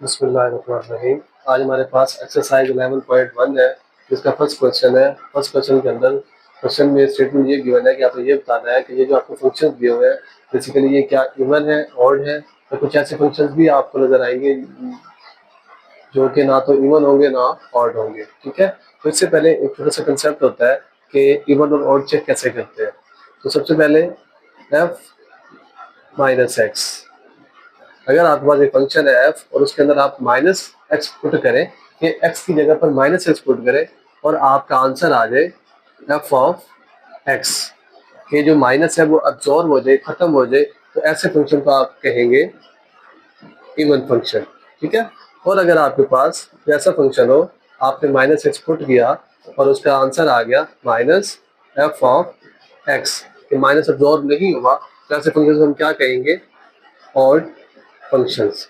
बिस्मिल्लाहिर्रहमानिर्रहीम। आज हमारे पास एक्सरसाइज 11.1 है, जिसका फर्स्ट क्वेश्चन है। फर्स्ट क्वेश्चन के अंदर क्वेश्चन में स्टेटमेंट ये गिवन है कि आपको ये बताना है कि ये जो आपको फंक्शन दिए हुए हैं बेसिकली ये क्या इवन है, ऑड है, तो कुछ ऐसे फंक्शंस भी आपको नजर आएंगे जो कि ना तो इवन होंगे ना ऑड होंगे। ठीक है, तो इससे पहले एक छोटा सा कंसेप्ट होता है कि इवन और ऑड चेक कैसे करते हैं। तो सबसे पहले f माइनस एक्स, अगर आपके पास एक फंक्शन है f और उसके अंदर आप माइनस एक्स पुट करें, कि x की जगह पर माइनस एक्स पुट करें और आपका आंसर आ जाए f ऑफ x, के जो माइनस है वो अब्जॉर्ब हो जाए, खत्म हो जाए, तो ऐसे फंक्शन को आप कहेंगे इवन फंक्शन। ठीक है, और अगर आपके पास ऐसा फंक्शन हो, आपने माइनस एक्स पुट किया और उसका आंसर आ गया माइनस एफ ऑफ एक्स, कि माइनस अब्जॉर्ब नहीं हुआ, तो ऐसे फंक्शन को हम क्या कहेंगे? Odd functions.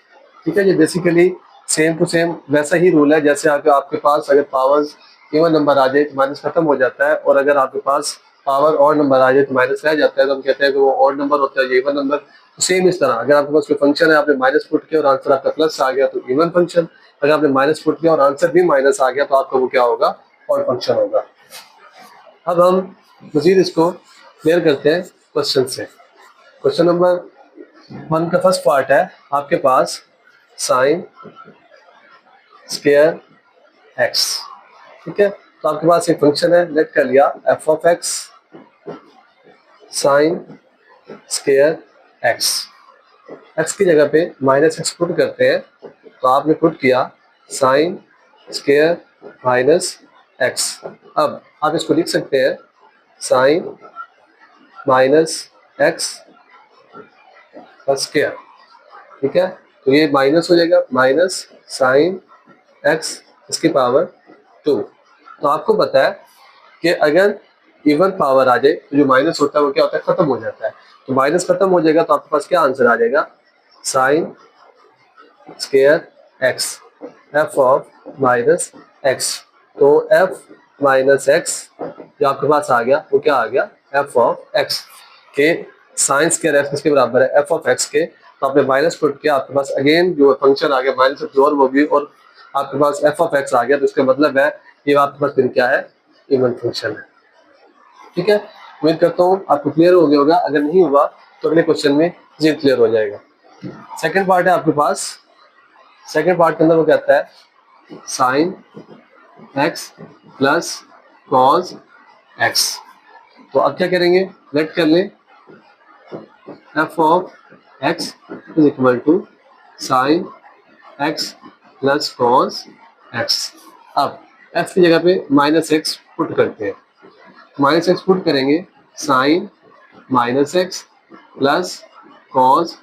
ठीक है, ये बेसिकली सेम टू सेम वैसा ही रूल है जैसे आपके पास अगर पावर्स इवन नंबर आ जाए तो माइनस खत्म हो जाता है, और अगर आपके पास पावर ऑड नंबर आ जाए तो माइनस रह जाता है, तो हम कहते हैं कि वो ऑड नंबर होता है, ये इवन नंबर। तो सेम इस तरह अगर आपके पास कोई फंक्शन है, आपने माइनस पुट किया और आंसर आपका प्लस आ गया तो इवन फंक्शन, अगर आपने माइनस पुट किया और आंसर भी माइनस आ गया तो आपका वो क्या होगा? ऑड फंक्शन होगा। अब हम मजीद इसको क्लियर करते हैं क्वेश्चन से। क्वेश्चन नंबर 1 का फर्स्ट पार्ट है आपके पास साइन स्क्वायर एक्स। ठीक है, तो आपके पास एक फंक्शन है, लेट कर लिया f of x sine square x. X की जगह पे माइनस एक्स पुट करते हैं, तो आपने पुट किया साइन स्क्वायर माइनस एक्स। अब आप इसको लिख सकते हैं साइन माइनस एक्स स्क्वायर। ठीक है, तो ये माइनस हो जाएगा, माइनस साइन एक्स इसकी पावर 2। तो आपको पता है कि अगर इवन पावर आ जाए तो जो माइनस होता है वो क्या होता है? खत्म हो जाता है। तो माइनस खत्म हो जाएगा तो आपके पास क्या आंसर आ जाएगा? Sine square x F of minus x. तो एफ माइनस एक्स जो आपके पास आ गया वो क्या आ गया? एफ ऑफ एक्स के साइन स्क्वायर एक्स किसके बराबर है? एफ ऑफ एक्स के। तो आपने माइनस पुट किया, आपके पास अगेन जो फंक्शन आ गया माइनस अब्जॉर्ब होगी और आपके पास एफ ऑफ एक्स आ गया, तो इसका मतलब है ये आपके पास फिर क्या है? इवन फंक्शन है। ठीक है, उम्मीद करता हूँ आपको क्लियर हो गया होगा। अगर नहीं हुआ तो अगले क्वेश्चन में जी क्लियर हो जाएगा। सेकंड पार्ट है आपके पास। सेकंड पार्ट के अंदर वो कहता है sine x plus cos x. तो अब क्या करेंगे? लेट कर लें F of x is equal to sine x plus cos x. अब एफ की जगह पे माइनस एक्स पुट करते हैं, माइनस एक्स पुट करेंगे sine minus x plus cos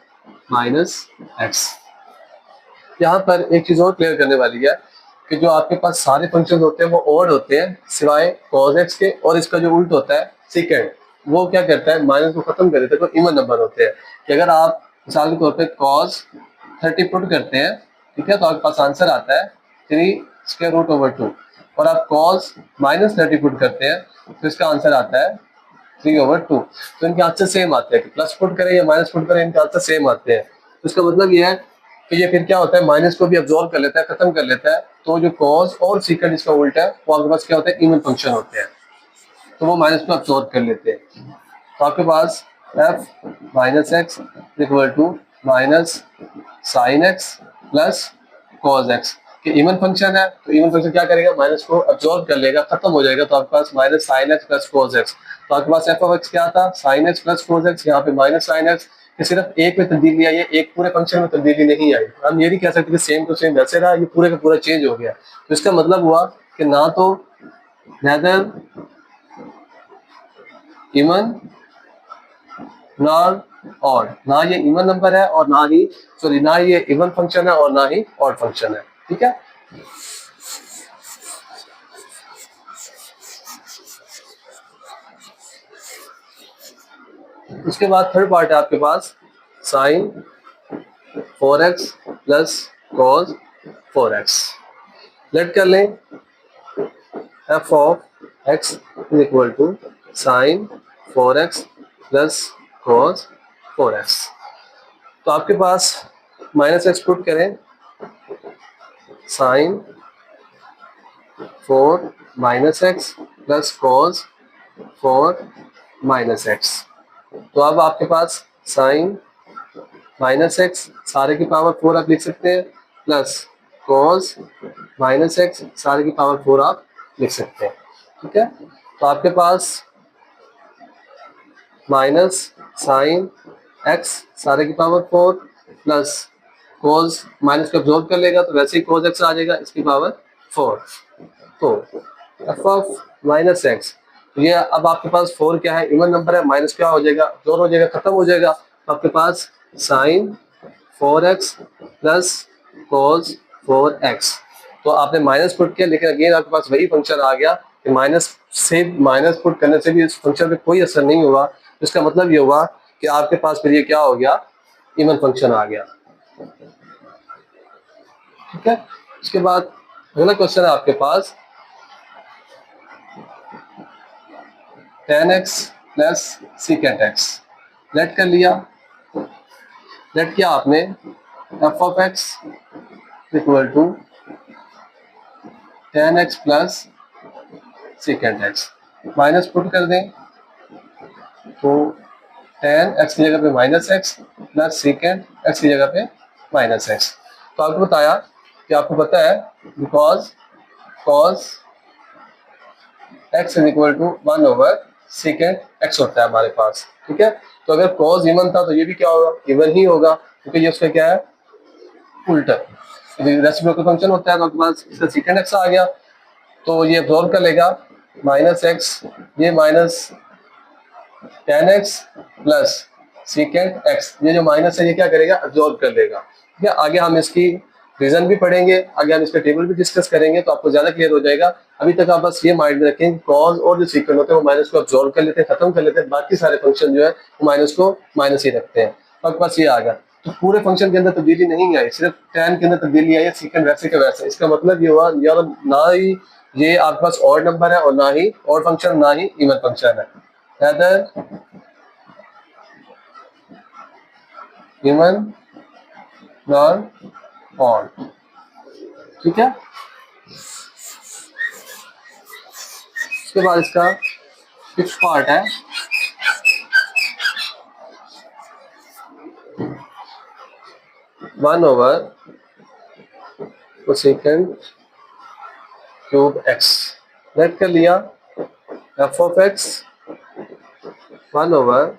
minus x. यहाँ पर एक चीज और क्लियर करने वाली है कि जो आपके पास सारे फंक्शन होते हैं वो ऑड होते हैं सिवाय कॉस एक्स के, और इसका जो उल्ट होता है सेकेंड, वो क्या करता है? माइनस को खत्म कर देता है, तो इवन नंबर होते हैं। कि अगर आप मिसाल के तौर पे कॉस 30 पुट करते हैं, ठीक है, तो आपके पास आंसर आता है 3 स्क्वायर रूट ओवर 2, और आप कॉस माइनस 30 पुट करते हैं तो इसका आंसर आता है 3/2। तो इनके आंसर सेम आते हैं, प्लस पुट करें या माइनस पुट करें इनके आंसर सेम आते हैं। तो इसका मतलब ये है कि ये फिर क्या होता है? माइनस को भी अब्जॉर्ब कर लेता है, खत्म कर लेता है। तो जो कॉस और सीकेंड इसका उल्टा है वो आपके पास क्या होता है? इवन फंक्शन होते हैं, तो वो माइनस को अब्जॉर्ब कर लेते हैं। तो आपके पास F minus X equal to minus sine x plus cos X, कि इवन फंक्शन है तो इवन फंक्शन क्या करेगा? माइनस को अब्जॉर्ब कर लेगा, खत्म हो जाएगा। तो आपके पास minus sine x plus cos x. तो आपके पास एफ ऑफ एक्स क्या था? Sine x plus cos X, यहाँ पे माइनस साइन एक्स। सिर्फ एक में तब्दीली आई है, एक पूरे फंक्शन में तब्दीली नहीं आई। हम ये नहीं कह सकते कि सेम टू सेम वैसे रहा, ये पूरे का पूरा चेंज हो गया। तो इसका मतलब हुआ कि ना तो नेदर इवन नॉर ऑड, ना ये इवन नंबर है और ना ही सॉरी ना ये इवन फंक्शन है और ना ही ऑड फंक्शन है। ठीक है, उसके बाद थर्ड पार्ट है आपके पास sine 4x plus cos 4x। Let कर लें F of x is equal to sine 4x plus cos 4x। तो आपके पास माइनस एक्स पुट करें sine 4 minus x plus cos 4 minus x. तो अब आपके पास साइन माइनस एक्स सारे की पावर 4 आप लिख सकते हैं, प्लस कॉस माइनस एक्स सारे की पावर 4 आप लिख सकते हैं। ठीक है, तो आपके पास माइनस साइन एक्स सारे की पावर 4 प्लस कोस माइनस को एब्जॉर्ब कर लेगा तो वैसे ही कोस एक्स आ जाएगा इसकी पावर 4। तो एफ ऑफ माइनस एक्स, ये अब आपके पास 4 क्या है, इवन नंबर है, माइनस क्या हो जाएगा, जोर हो जाएगा, खत्म हो जाएगा। तो आपके पास sine 4x plus cos 4x। तो आपने माइनस पुट किया लेकिन अगेन आपके पास वही फंक्शन आ गया कि माइनस से माइनस पुट करने से भी इस फंक्शन पे कोई असर नहीं हुआ। इसका मतलब ये हुआ कि आपके पास फिर ये क्या हो गया, इवन फंक्शन आ गया। ठीक है, इसके बाद अगला क्वेश्चन है आपके पास tan x plus secant x। Let कर लिया, लेट किया आपने f of x equal to tan x plus secant x, minus put कर दें तो tan x की जगह पे minus x plus secant x की जगह पे माइनस एक्स। तो आपको बताया कि आपको पता है because cos x is equal to 1 over secant x होता है हमारे पास। ठीक है, तो अगर cos इवन था तो ये भी क्या होगा, इवन ही होगा, क्योंकि ये उसका क्या है, उल्टा रेसिप्रोकल फंक्शन होता है। तो आपके पास इसका secant x आ गया तो ये एब्जॉर्ब कर लेगा माइनस एक्स, ये minus tan x plus secant x, ये जो माइनस है ये क्या करेगा, एब्जॉर्ब कर लेगा। ठीक है, आगे हम इसकी रीजन भी पढ़ेंगे, आगे हम इसका टेबल भी डिस्कस करेंगे तो आपको ज्यादा क्लियर हो जाएगा। अभी तक आप बस ये माइंड में रखें कॉस और जो secant होते हैं वो माइनस को एब्जॉर्ब कर लेते हैं, खत्म कर लेते हैं, बाकी सारे फंक्शन जो है वो माइनस को माइनस ही रखते हैं। तो आपके पास ये आ गया, तो पूरे फंक्शन के अंदर तब्दीली नहीं आई, सिर्फ tan के अंदर तब्दीली आई है, secant वैसे के वैसे। इसका मतलब ये हुआ यार ना ही ये आपके पास ऑड नंबर है और ना ही ऑड फंक्शन, ना ही इवन फंक्शन है, अदर इवन नॉन ऑड। ठीक है, उसके बाद इसका फिफ्थ पार्ट है one over cosecant cube x. Let कर लिया f of x 1 over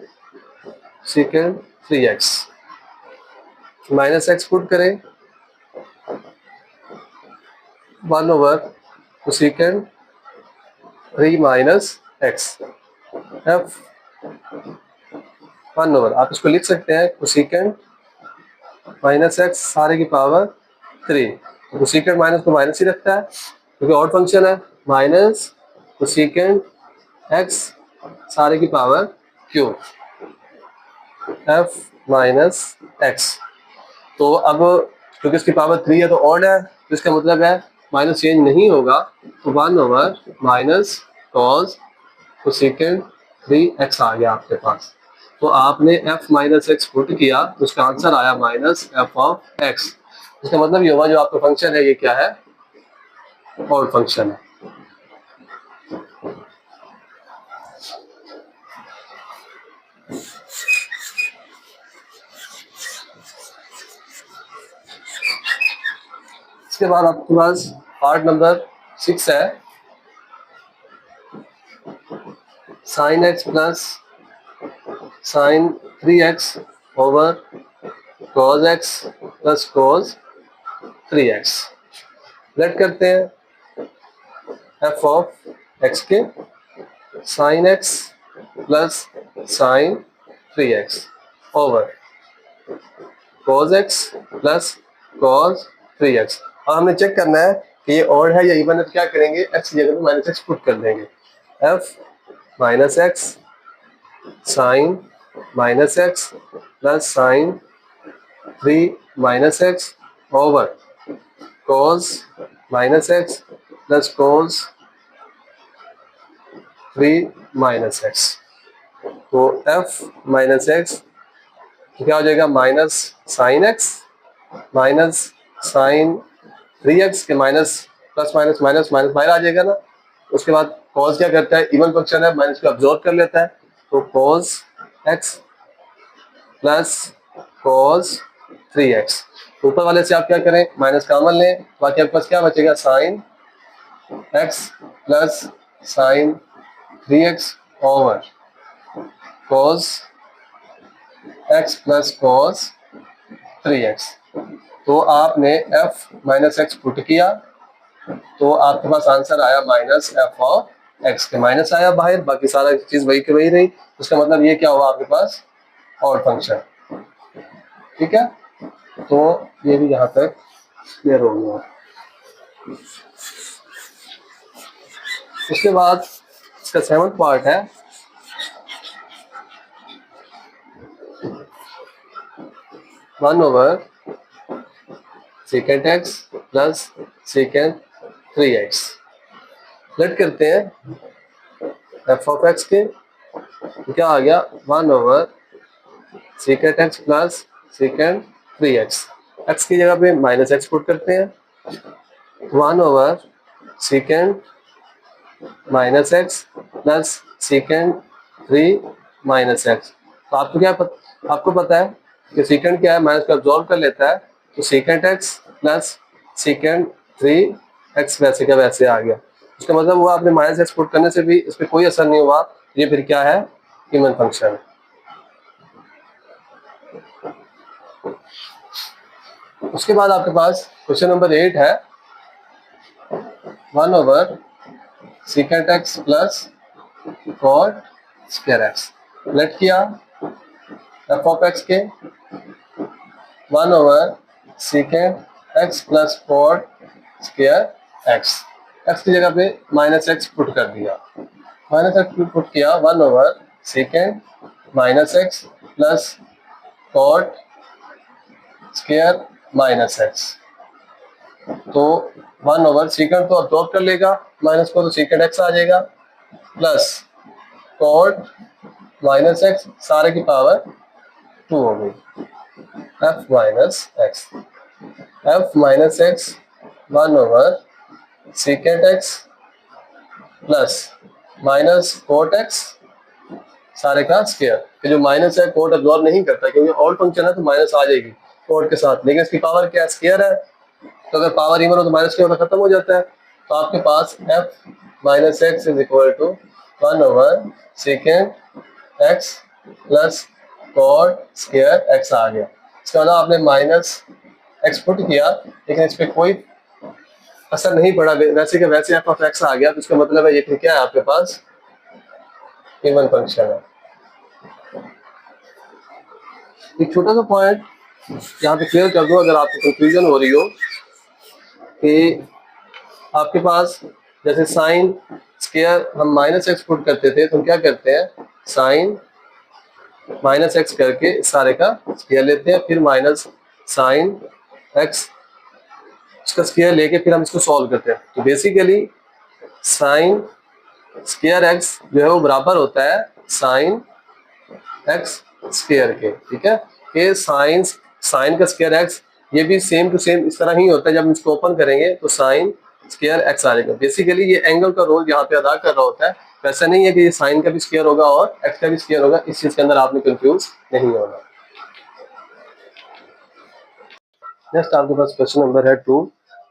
secant 3x, minus x put करें 1 over cosecant 3 minus x, f 1 over आप इसको लिख सकते हैं कोसेकेंट माइनस एक्स सारे की पावर 3। तो कोसेकेंट माइनस को माइनस ही रखता है क्योंकि ऑड फंक्शन है, माइनस कोसेकेंट एक्स सारे की power cube F minus x. तो अब क्योंकि इसकी पावर 3 है तो ऑड है, तो इसका मतलब है माइनस चेंज नहीं होगा, तो 1 over minus cos cosecant 3x आ गया आपके पास। तो आपने f माइनस एक्स पुट किया तो उसका आंसर आया माइनस एफ ऑफ एक्स। इसका मतलब ये हुआ जो आपका फंक्शन है ये क्या है, ऑड फंक्शन है। इसके बाद आपके पास पार्ट नंबर 6 है sine x plus sine 3x over cos x plus cos 3x। Let करते हैं एफ ऑफ एक्स के sine x plus sine 3x over cos x plus cos 3x। और हमें चेक करना है कि ये ऑड है या इवन है, तो क्या करेंगे, एक्स की जगह पे माइनस एक्स पुट कर देंगे, f minus x sine minus x plus sine 3 minus x over cos minus x plus cos 3 minus x. तो एफ माइनस एक्स क्या हो जाएगा, minus sine x minus sine 3x के minus plus minus minus minus बाहर आ जाएगा ना। उसके बाद cos क्या करता है, इवन फंक्शन है, माइनस को अब्जॉर्ब कर लेता है, तो cos x plus cos 3x। ऊपर वाले से आप क्या करें, माइनस कॉमन लें, बाकी आपके पास क्या बचेगा, sine x plus sine 3x over cos x plus cos 3x। तो आपने f माइनस एक्स पुट किया तो आपके पास आंसर आया माइनस एफ ऑफ एक्स के, माइनस आया बाहर, बाकी सारा चीज वही की वही रही। उसका मतलब ये क्या हुआ आपके पास, ऑड फंक्शन। ठीक है, तो ये भी यहाँ तक क्लियर हो गया। उसके बाद इसका 7th पार्ट है 1 over second x plus secant 3x। Let करते हैं एफ ऑफ एक्स के, क्या आ गया 1 over second x plus secant 3x। X की जगह पे माइनस एक्स पुट करते हैं, 1 over secant minus x plus second 3 minus x. तो आपको आपको पता है कि सेकेंड क्या है, माइनस को अब्जॉर्व कर लेता है, तो second x plus secant 3x वैसे का वैसे आ गया। इसका मतलब हुआ आपने माइनस एक्स पुट करने से भी इस पर कोई असर नहीं हुआ, ये फिर क्या है, इवन फंक्शन। उसके बाद आपके पास क्वेश्चन नंबर 8 है 1 over second x plus cot square x. Let किया एफ ऑफ एक्स के 1 over second x plus cot square x. X की जगह पे माइनस एक्स पुट कर दिया, माइनस एक्स पुट किया 1 over secant minus x plus cot square minus x. तो 1 over second तो अब्जॉर्ब कर लेगा माइनस को, तो सेकेंड एक्स आ जाएगा प्लस कॉट माइनस एक्स, सारे की पावर 2 हो गई, F minus x. F minus x 1 over second x plus minus cot x, सारे का स्क्वायर। जो माइनस है कोट अब्जॉर्ब नहीं करता क्योंकि ऑड फंक्शन है, तो माइनस आ जाएगी कोट के साथ, लेकिन इसकी पावर क्या है, स्क्वायर है, तो अगर पावर इवन हो तो माइनस के खत्म हो जाता है। तो आपके पास F minus X is equal to 1 over second x plus cot square X आ गया। इसका मतलब आपने माइनस एक्स पुट किया, लेकिन इस पर कोई असर नहीं पड़ा, वैसे का वैसे एफ ऑफ एक्स आ गया। तो इसका मतलब है ये फिर क्या है, आपके पास इवन फंक्शन है। एक छोटा सा पॉइंट यहाँ पे क्लियर कर दूं, अगर आपको कंफ्यूजन हो रही हो कि आपके पास जैसे साइन स्क्वायर हम माइनस एक्स पुट करते थे, तो हम क्या करते हैं, साइन माइनस एक्स करके सारे का स्क्वायर लेते हैं, फिर माइनस साइन एक्स इसका स्क्वायर लेके फिर हम इसको सॉल्व करते हैं। तो बेसिकली साइन स्क्वायर एक्स जो है वो बराबर होता है साइन एक्स स्क्वायर के। ठीक है, ये साइन का स्क्वायर एक्स ये भी सेम टू सेम इस तरह ही होता है। जब हम इसको ओपन करेंगे तो साइन स्क्वायर एक्स आ जाएगा। बेसिकली ये एंगल का रोल यहाँ पे अदा कर रहा होता है, वैसा नहीं है कि ये साइन का भी स्क्वायर होगा और एक्स का भी स्क्वायर होगा। इस चीज के अंदर आपने कंफ्यूज नहीं होना। नेक्स्ट आपके पास क्वेश्चन नंबर है 2।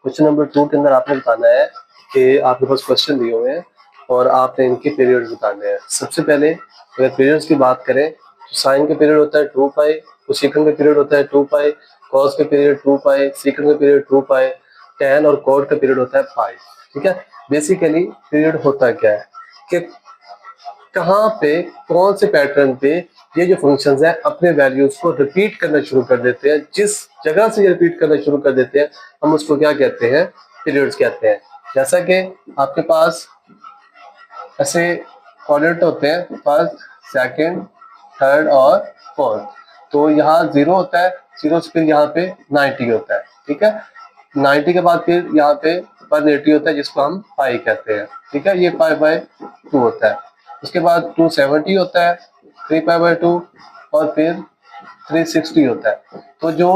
क्वेश्चन नंबर 2 के अंदर आपने बताना है कि आपके पास क्वेश्चन दिए हुए हैं और आपने इनके पीरियड बताने हैं। सबसे पहले अगर पीरियड्स की बात करें तो साइन का पीरियड होता है 2 पाई, तो सीकंड का पीरियड होता है 2 पाई, कॉस का पीरियड 2 पाई, सीकंड का पीरियड 2 पाई, टैन और कॉट का पीरियड होता है पाई। ठीक है, बेसिकली पीरियड होता क्या है कि कहाँ पे कौन से पैटर्न पे ये जो फंक्शंस है अपने वैल्यूज को रिपीट करना शुरू कर देते हैं। जिस जगह से ये रिपीट करना शुरू कर देते हैं हम उसको क्या कहते हैं, पीरियड्स कहते हैं। जैसा कि आपके पास ऐसे कोऑर्डिनेट होते हैं फर्स्ट, सेकंड, थर्ड और फोर्थ। तो यहाँ 0 होता है, 0 से फिर यहाँ पे 90 होता है। ठीक है, 90 के बाद फिर यहाँ पे 180 होता है जिसको हम पाई कहते हैं। ठीक है, ये पाई बाय 2 होता है। उसके बाद 270 होता है, 3 पाई बाय 2 और फिर 360 होता है। तो जो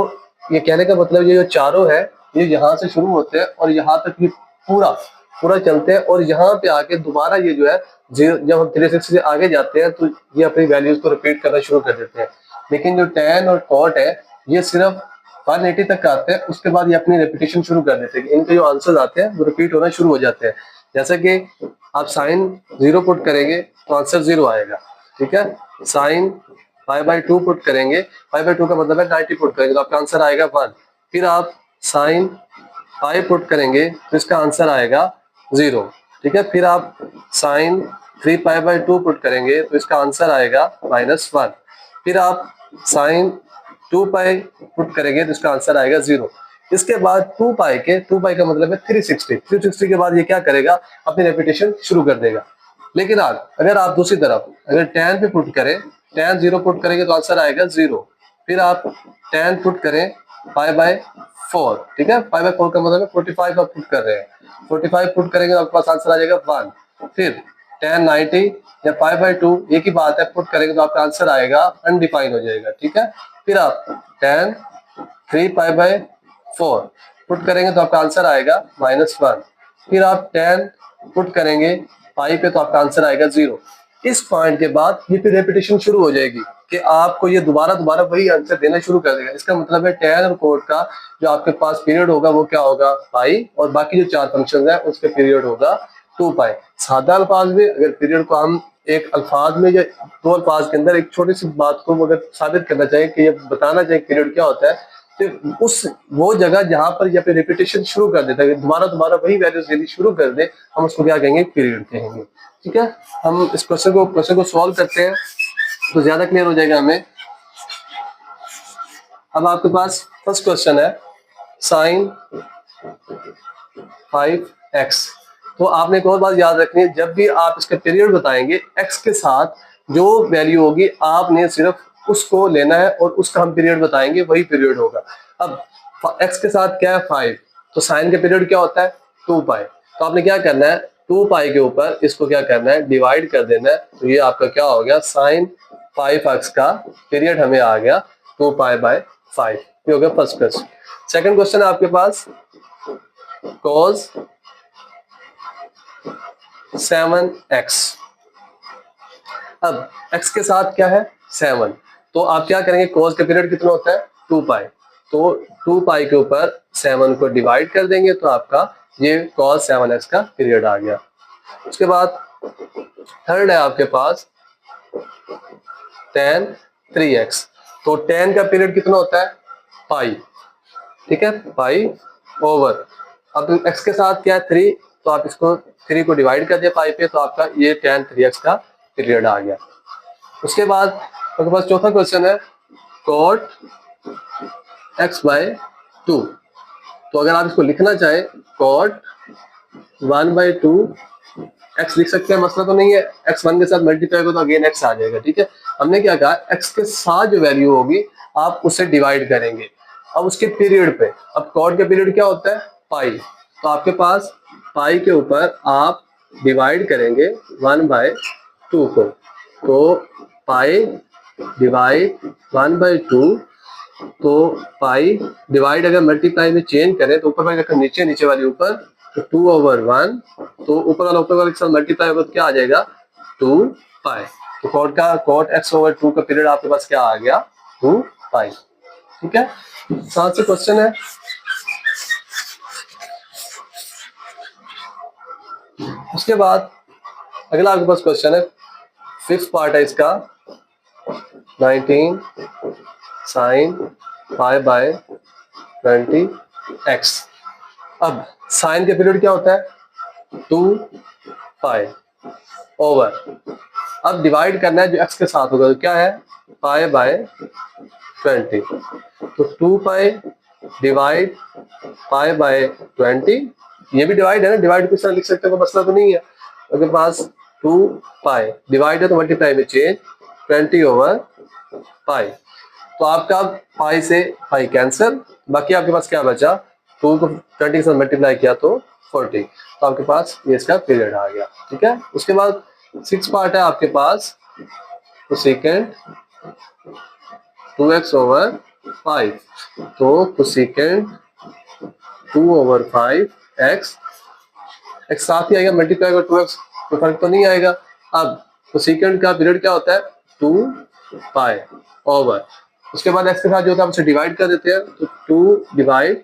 ये कहने का मतलब ये जो चारों है ये यहाँ से शुरू होते हैं और यहाँ तक ये पूरा पूरा चलते हैं, और यहाँ पे आके दोबारा ये जो है जब हम 360 से आगे जाते हैं तो ये अपनी वैल्यूज को रिपीट करना शुरू कर देते हैं। लेकिन जो tan और cot है ये सिर्फ 180 तक आते हैं, उसके बाद ये अपनी रेपिटेशन शुरू कर देते हैं। इनके जो आंसर्स आते हैं वो रिपीट होना शुरू हो जाते हैं। जैसे कि आप साइन 0 पुट करेंगे तो आंसर 0 आएगा, ठीक है। साइन π/2 पुट करेंगे, π/2 का मतलब है 90 पुट करेंगे तो आपका आंसर आएगा 1। फिर आप साइन पाई पुट करेंगे तो इसका आंसर आएगा 0, ठीक है। फिर आप साइन 3π/2 पुट करेंगे तो इसका आंसर आएगा -1। फिर आप साइन 2π पुट करेंगे तो इसका आंसर आएगा 0। इसके बाद 2π का मतलब है 360 के बाद ये क्या करेगा, अपनी रेपिटेशन शुरू कर देगा। लेकिन अगर आप दूसरी तरफ अगर tan पे पुट करें, tan 0 पुट करेंगे तो आंसर आएगा 0। फिर आप tan पुट करें π/4, ठीक है। π/4 का मतलब है 45 आप पुट कर रहे हैं, 45 पुट करेंगे तो आपके पास आंसर आ जाएगा 1। फिर tan 90 या π/2 एक ही बात है, पुट करेंगे तो आपका आंसर आएगा अनडिफाइन हो जाएगा, ठीक है। फिर आप tan 3π/4 पुट करेंगे तो आपका आंसर आएगा -1। फिर आप tan पुट करेंगे पाई पे तो आपका आंसर आएगा 0। इस पॉइंट के बाद ये फिर रेपिटेशन शुरू हो जाएगी कि आपको ये दोबारा वही आंसर देना शुरू कर देगा। इसका मतलब है tan और cot का जो आपके पास पीरियड होगा वो क्या होगा, पाई, और बाकी जो 4 फंक्शन है उसके पीरियड होगा 2π। सादा अल्फाज में अगर पीरियड को हम एक अल्फाज में या 2 अल्फाज के अंदर एक छोटी सी बात को अगर साबित करना चाहिए कि ये बताना चाहिए पीरियड क्या होता है, तो उस वो जगह जहां पर ये अपनी रिपीटेशन शुरू कर देता है, दोबारा वही वैल्यूज देनी शुरू कर दे, हम उसको क्या कहेंगे, पीरियड कहेंगे, ठीक है। हम इस क्वेश्चन को सॉल्व करते हैं तो ज्यादा क्लियर हो जाएगा हमें। अब आपके पास फर्स्ट क्वेश्चन है साइन 5x। तो आपने एक और बात याद रखनी है, जब भी आप इसका पीरियड बताएंगे x के साथ जो वैल्यू होगी आपने सिर्फ उसको लेना है और उसका हम पीरियड बताएंगे, वही पीरियड होगा। अब x के साथ क्या है 5, तो साइन का पीरियड क्या होता है 2π। तो आपने क्या करना है 2π के ऊपर इसको क्या करना है, डिवाइड कर देना है। तो ये आपका क्या हो गया, साइन 5x का पीरियड हमें आ गया 2π/5। ये हो गया फर्स्ट क्वेश्चन। सेकंड क्वेश्चन है आपके पास cos 7x। अब x के साथ क्या है 7, तो आप क्या करेंगे, cos का पीरियड कितना होता है 2π, तो 2π के ऊपर 7 को डिवाइड कर देंगे तो आपका ये cos 7x का पीरियड आ गया। उसके बाद थर्ड है आपके पास tan 3x। तो tan का पीरियड कितना होता है पाई, ठीक है, पाई ओवर। अब x के साथ क्या है 3, तो आप इसको 3 को डिवाइड कर दिया पाई पे, तो आपका ये tan 3x का पीरियड आ गया। उसके बाद आपके पास चौथा क्वेश्चन है cot x/2। तो अगर आप इसको लिखना चाहे cot 1/2 x लिख सकते हैं, मसला तो नहीं है। x 1 के साथ मल्टीप्लाई होगा तो अगेन x आ जाएगा, ठीक है। हमने क्या कहा, x के साथ जो वैल्यू होगी आप उससे डिवाइड करेंगे। अब उसके पीरियड पे, अब cot का पीरियड क्या होता है पाई, तो आपके पास पाई के ऊपर आप डिवाइड करेंगे 1/2 को, तो पाई डिवाइड 1/2, तो पाई डिवाइड अगर मल्टीप्लाई में चेंज करें तो ऊपर वाली रकम नीचे वाली ऊपर, तो 2/1, तो ऊपर वाले के साथ मल्टीप्लाई होगा तो क्या आ जाएगा 2π। तो cot x/2 का पीरियड आपके पास क्या आ गया 2π, ठीक है। साथ से क्वेश्चन है उसके बाद अगला आपके पास क्वेश्चन है, फिफ्थ पार्ट है इसका 19 साइन 5/20x। अब साइन के पीरियड क्या होता है 2π ओवर, अब डिवाइड करना है जो x के साथ होगा, तो क्या है π/20, तो 2π डिवाइड π/20, ये भी डिवाइड है ना, डिवाइड किस तरह लिख सकते हो, मसला तो नहीं है। आपके पास 2π डिवाइड है तो मल्टीप्लाई में चेंज 20/π, तो आपका पाई से पाई कैंसिल, बाकी आपके पास क्या बचा 2 को 20 के साथ मल्टीप्लाई किया तो 40, तो आपके पास ये इसका पीरियड आ गया, ठीक है। उसके बाद 6 पार्ट है आपके पास, तो सेकेंड 2x/5, तो सेकेंड 2/5x, x साथ ही आएगा, मल्टीप्लाई का 2x, कोई फर्क तो नहीं आएगा। अब तो सेकंड का पीरियड क्या होता है 2 पाई, उसके बाद x के साथ जो होता है उसे डिवाइड कर देते हैं, तो 2/5,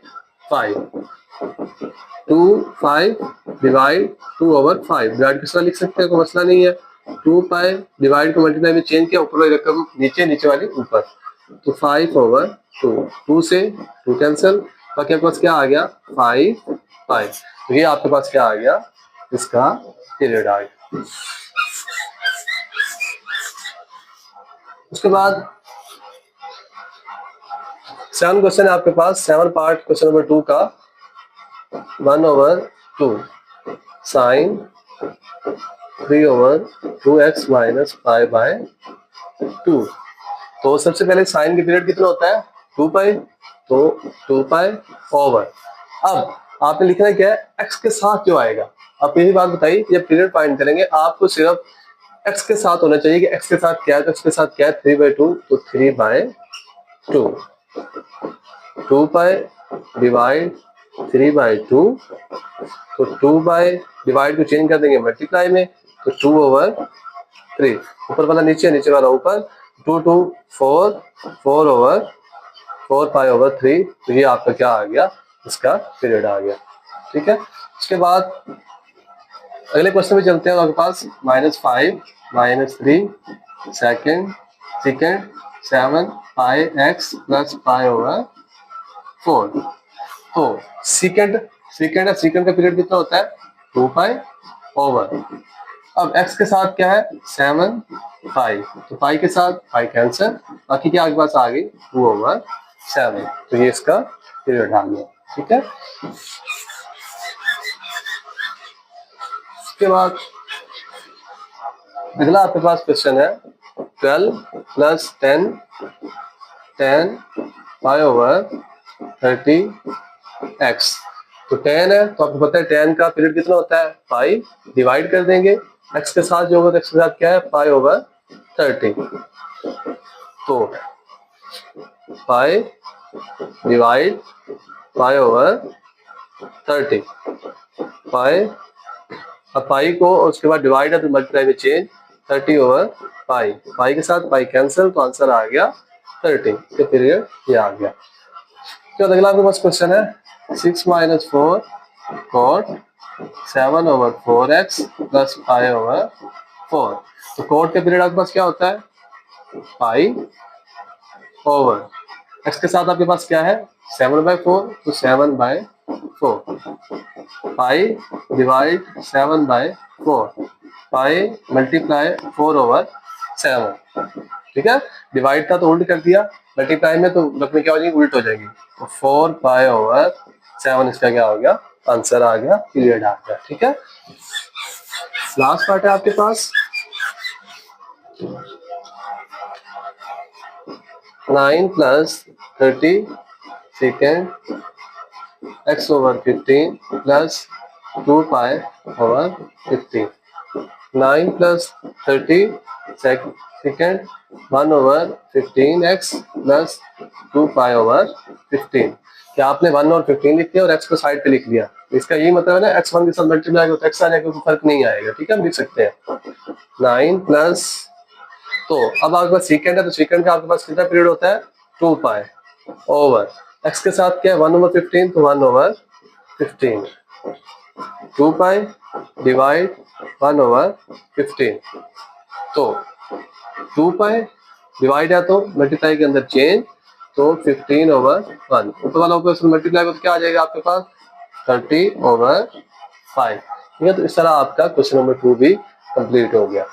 2/5 डिवाइड किस तरह लिख सकते हैं, कोई मसला नहीं है। 2 पाई डिवाइड को मल्टीप्लाई में चेंज किया, ऊपर वाली रकम नीचे, नीचे वाली ऊपर, तो 5/2, 2 से 2 कैंसिल, बाकी आपके पास क्या आ गया 5 पाई। तो ये आपके पास क्या आ गया, इसका पीरियड आ गया। उसके बाद 7 क्वेश्चन है आपके पास, 7 पार्ट क्वेश्चन नंबर 2 का, 1/2 साइन 3/2x माइनस 5/2। तो सबसे पहले साइन के पीरियड कितना होता है 2 पाई, तो 2 पाई ओवर। अब आपने लिखना है क्या है, x के साथ जो आएगा। आप यही बात बताइए, जब पीरियड फाइंड करेंगे आपको सिर्फ x के साथ होना चाहिए कि x के साथ क्या है, तो x के साथ क्या है 3/2, तो 3/2, 2 पाई डिवाइड 3/2, तो 2 बाई डिवाइड को चेंज कर देंगे मल्टीप्लाई में, तो 2/3, ऊपर वाला नीचे, नीचे वाला ऊपर, 2 2 4, 4 पाई/3। तो ये आपका क्या आ गया, इसका पीरियड आ गया। ठीक है, उसके बाद अगले क्वेश्चन में चलते हैं आपके पास, -5 - 3 सेकेंड 7 पाई x प्लस पाई/4। तो सेकेंड का पीरियड कितना होता है 2 पाई ओवर। अब x के साथ क्या है 7 पाई, तो पाई के साथ पाई कैंसिल, बाकी क्या आपके पास आ गई 2/7। तो ये इसका पीरियड आ गया। ठीक है, उसके बाद अगला आपके पास क्वेश्चन है 12 + 10 पाई/30x। तो 10 है, तो आपको पता है 10 का पीरियड कितना होता है पाई, डिवाइड कर देंगे, x के साथ जो होगा, x के साथ क्या है पाई/30, तो पाई डिवाइड पाई/30, पाई, अब पाई को उसके बाद डिवाइड है तो मल्टीप्लाई में चेंज, 30/पाई, पाई के साथ पाई कैंसिल, तो आंसर आ गया 30 के पीरियड ये आ गया। तो अगला आपके पास क्वेश्चन है 6 - 4 cot 7/4x प्लस पाई/4। तो cot के पीरियड आपके पास क्या होता है पाई ओवर, x के साथ आपके पास क्या है 7/4, तो 7/4, पाई डिवाइड 7/4, पाई मल्टीप्लाई 4/7। ठीक है, डिवाइड था तो उल्ट कर दिया, मल्टीप्लाई में तो रकमें क्या हो जाएगी उल्ट हो जाएगी, तो 4 पाई/7 इसका क्या हो गया आंसर आ गया, पीरियड आ गया। ठीक है, लास्ट पार्ट है आपके पास 9 + 30 second x/15 plus 2 पाई/15। 9 + 30 second 1/15x plus 2 पाई/15। क्या आपने 1 और 15 लिख दिया और x को साइड पे लिख लिया, इसका यही मतलब है ना, x 1 के साथ मल्टीप्लाई होता है x आ जाएगा, कोई फर्क नहीं आएगा। ठीक है, हम लिख सकते हैं 9 प्लस, तो अब आपके पास सेकेंड है, तो सेकेंड का आपके पास कितना पीरियड होता है 2 पाई ओवर, x के साथ क्या है 1/15, तो 1/15, 2 पाई डिवाइड 1/15, तो 2 पाई डिवाइड है तो मल्टीप्लाई के अंदर चेंज, तो 15/1, ऊपर वाला ऊपर मल्टीप्लाई को तो क्या आ जाएगा आपके पास 30/5। ठीक है, तो इस तरह आपका क्वेश्चन नंबर 2 भी कंप्लीट हो गया।